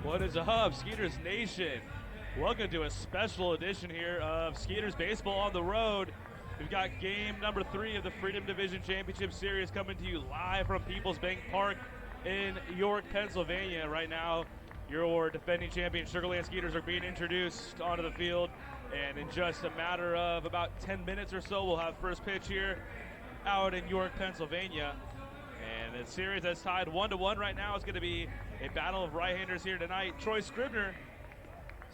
What is up, Skeeters Nation? Welcome to a special edition here of Skeeters Baseball on the Road. We've got game number 3 of the Freedom Division Championship Series coming to you live from Peoples Bank Park in York, Pennsylvania. Right now, your defending champion Sugarland Skeeters are being introduced onto the field, and in just a matter of about 10 minutes or so, we'll have first pitch here out in York, Pennsylvania. And the series that's tied 1-1 right now is going to be a battle of right-handers here tonight. Troy Scribner,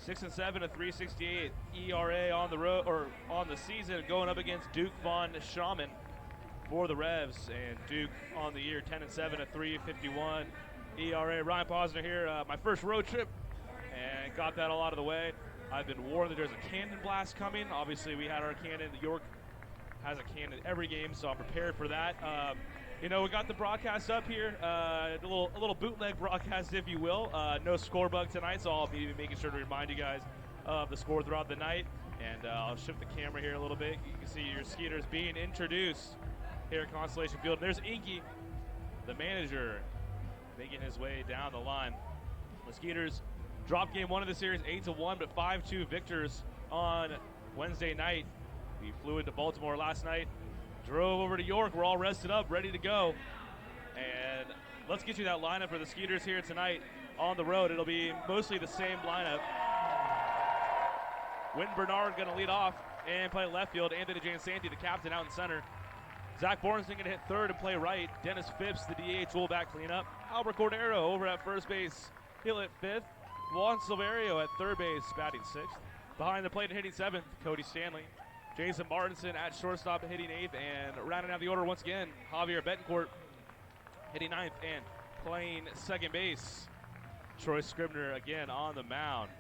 6-7, a 3.68 ERA on the road or on the season, going up against Duke Von Schaman for the Revs. And Duke on the year, 10-7, a 3.51 ERA. Ryan Posner here, my first road trip, and got that all out of the way. I've been warned that there's a cannon blast coming. Obviously, we had our cannon. York has a cannon every game, so I'm prepared for that. We got the broadcast up here, a little bootleg broadcast, if you will. No score bug tonight, so I'll be making sure to remind you guys of the score throughout the night. And I'll shift the camera here a little bit. You can see your Skeeters being introduced here at Constellation Field. And there's Inky, the manager, making his way down the line. The Skeeters dropped game 1 of the series 8-1, but 5-2 victors on Wednesday night. We flew into Baltimore last night. Drove over to York. We're all rested up, ready to go. And let's get you that lineup for the Skeeters here tonight on the road. It'll be mostly the same lineup. Wynton Bernard going to lead off and play left field. Anthony Jansanti, the captain, out in center. Zach Borenstein going to hit third and play right. Dennis Phipps, the DH, will back cleanup. Albert Cordero over at first base. He'll hit fifth. Juan Silverio at third base, batting sixth. Behind the plate and hitting seventh, Cody Stanley. Jason Martinson at shortstop hitting 8th, and rounding out the order once again, Javier Betancourt hitting 9th and playing second base. Troy Scribner again on the mound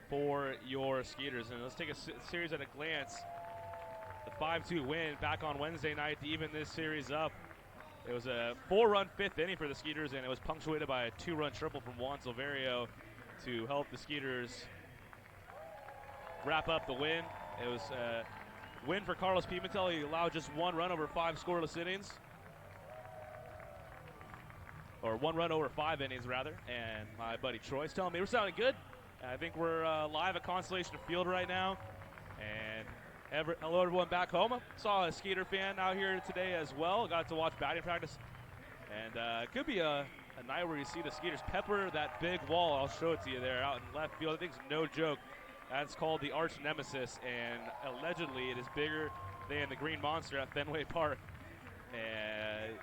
for your Skeeters. And let's take a series at a glance. The 5-2 win back on Wednesday night to even this series up. It was a 4-run 5th inning for the Skeeters, and it was punctuated by a 2-run triple from Juan Silverio to help the Skeeters wrap up the win. It was a win for Carlos Pimentel. He allowed just 1 run over 5 scoreless innings. Or 1 run over 5 innings, rather. And my buddy Troy's telling me we're sounding good. I think we're live at Constellation Field right now. And hello, everyone back home. I saw a Skeeter fan out here today as well. Got to watch batting practice. And it could be a night where you see the Skeeters pepper that big wall. I'll show it to you there out in left field. I think it's no joke. That's called the Arch Nemesis, and allegedly it is bigger than the Green Monster at Fenway Park. And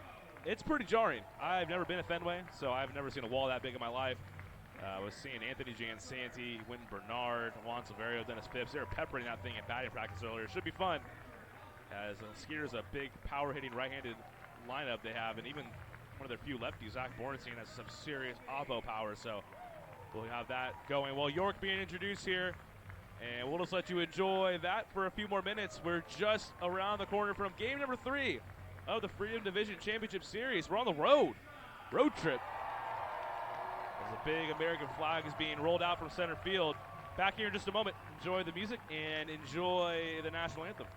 it's pretty jarring. I've never been at Fenway, so I've never seen a wall that big in my life. I was seeing Anthony Jansanti, Wynton Bernard, Juan Silverio, Dennis Phipps. They were peppering that thing in batting practice earlier. Should be fun, as Skeeters a big power-hitting right-handed lineup they have, and even one of their few lefties, Zach Borenstein, has some serious oppo power, so we'll have that going. Well, York being introduced here, and we'll just let you enjoy that for a few more minutes. We're just around the corner from game number 3 of the Freedom Division Championship Series. We're on the road trip. As a big American flag is being rolled out from center field. Back here in just a moment. Enjoy the music and enjoy the national anthem.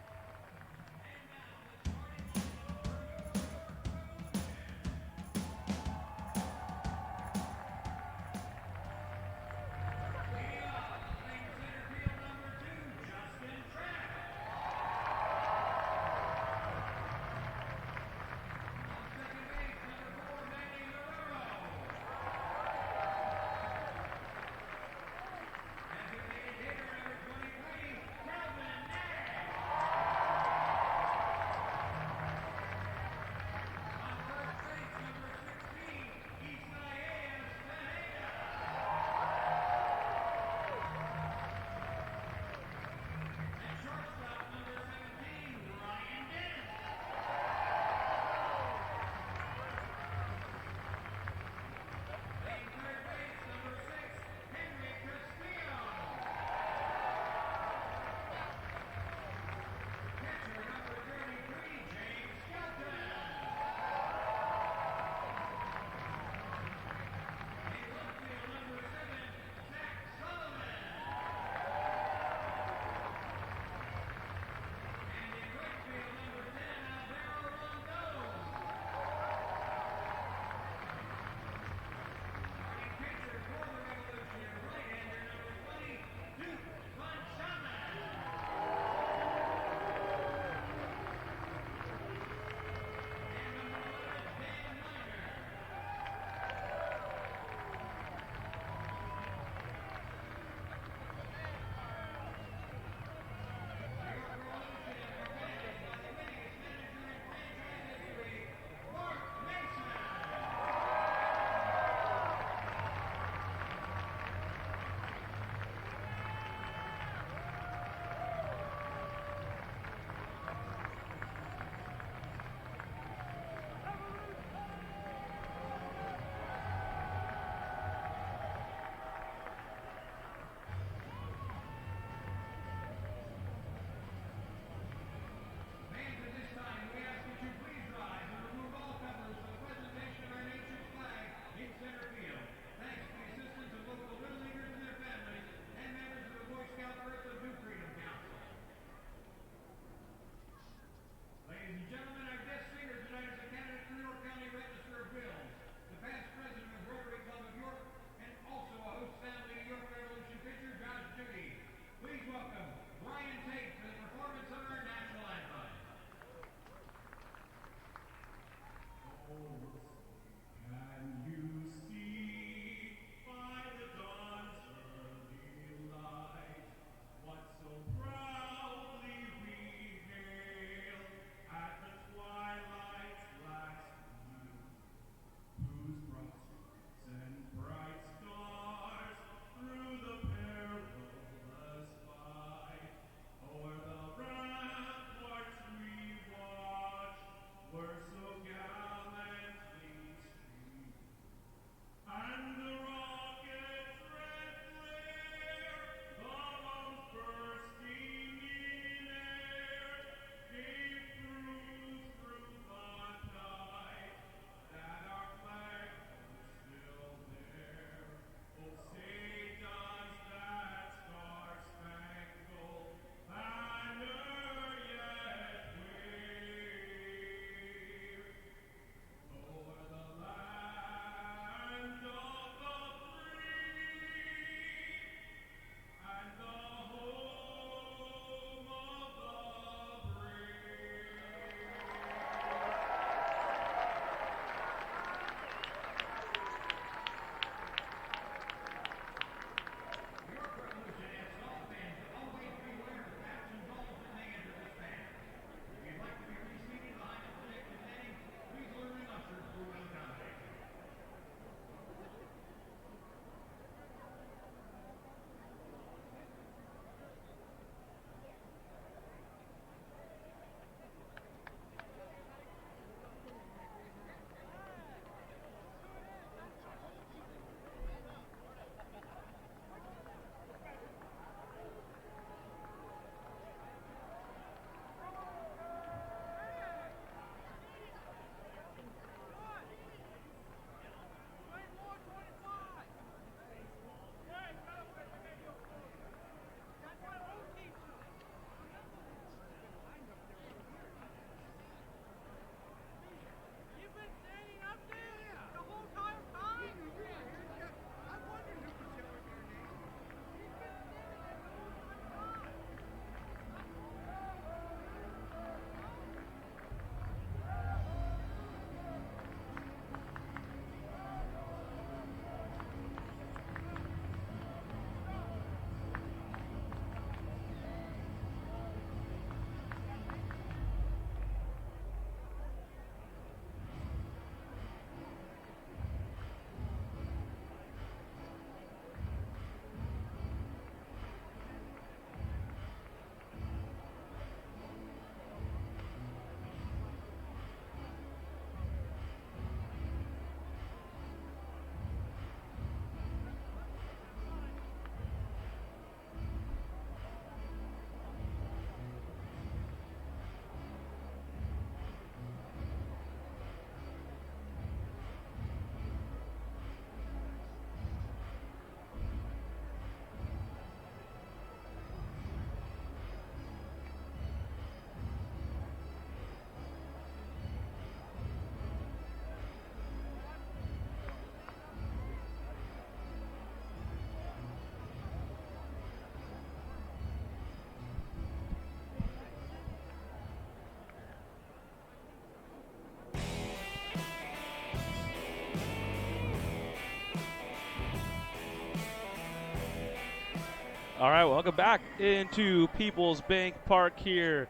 All right, welcome back into People's Bank Park here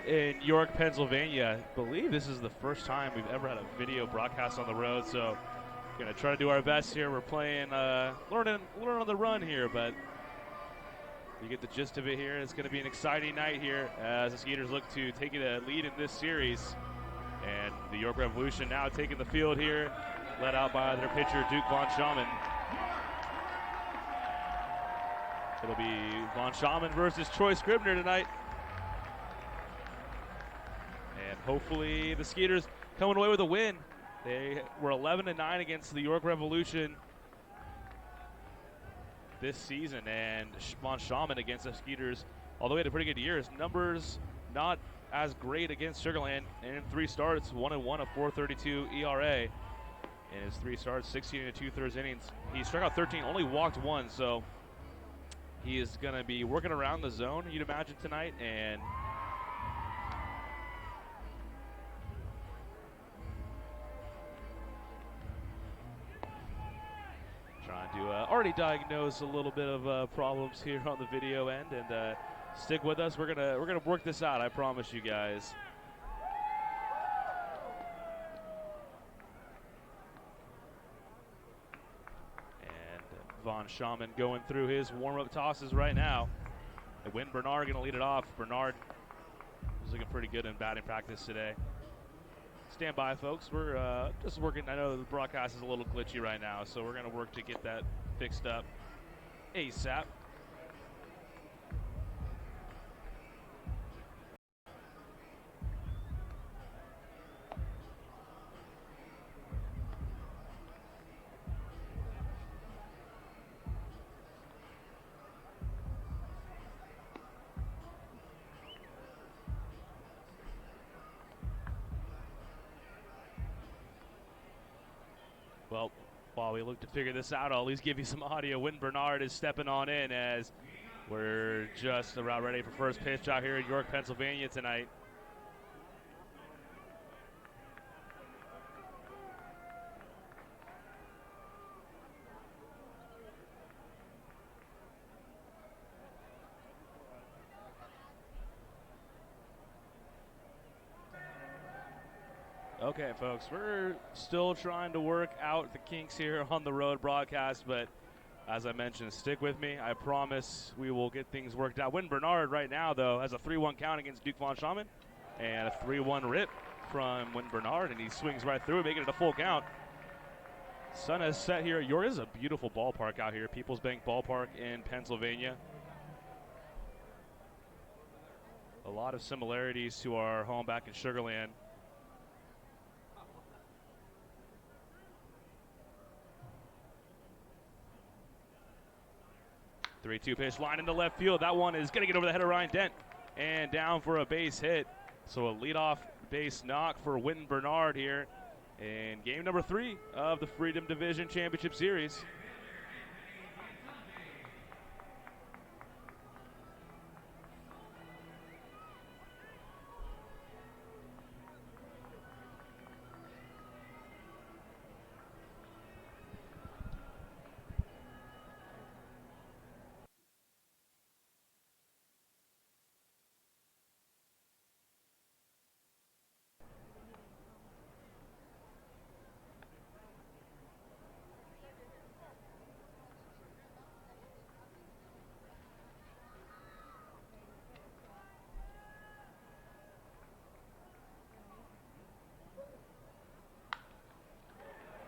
in York, Pennsylvania. I believe this is the first time we've ever had a video broadcast on the road, so we're going to try to do our best here. We're playing, learning on the run here, but you get the gist of it here. It's going to be an exciting night here as the Skeeters look to take a lead in this series. And the York Revolution now taking the field here, led out by their pitcher, Duke Von Schaman. It'll be Von Schaman versus Troy Scribner tonight. And hopefully the Skeeters coming away with a win. They were 11-9 against the York Revolution this season. And Von Schaman against the Skeeters, although he had a pretty good year, his numbers not as great against Sugar Land. In 3 starts, 1-1, a 4.32 ERA. In his 3 starts, 16 and 2/3 innings. He struck out 13, only walked 1, so he is going to be working around the zone, you'd imagine, tonight. And trying to already diagnose a little bit of problems here on the video end. And stick with us. We're gonna work this out. I promise you guys. Von Schaman going through his warm-up tosses right now. And Wynn Bernard going to lead it off. Bernard is looking pretty good in batting practice today. Stand by, folks. We're just working. I know the broadcast is a little glitchy right now, so we're going to work to get that fixed up ASAP. Well, while we look to figure this out, I'll at least give you some audio. Wynn Bernard is stepping on in as we're just about ready for first pitch out here in York, Pennsylvania tonight. Okay, folks, we're still trying to work out the kinks here on the road broadcast, but as I mentioned, stick with me. I promise we will get things worked out. Wynn Bernard right now, though, has a 3-1 count against Duke Von Schaman and a 3-1 rip from Wynn Bernard, and he swings right through, making it a full count. Sun has set here. York is a beautiful ballpark out here, People's Bank Ballpark in Pennsylvania. A lot of similarities to our home back in Sugar Land. 3-2 pitch, line into left field. That one is going to get over the head of Ryan Dent and down for a base hit. So a leadoff base knock for Wynn Bernard here in game number 3 of the Freedom Division Championship Series.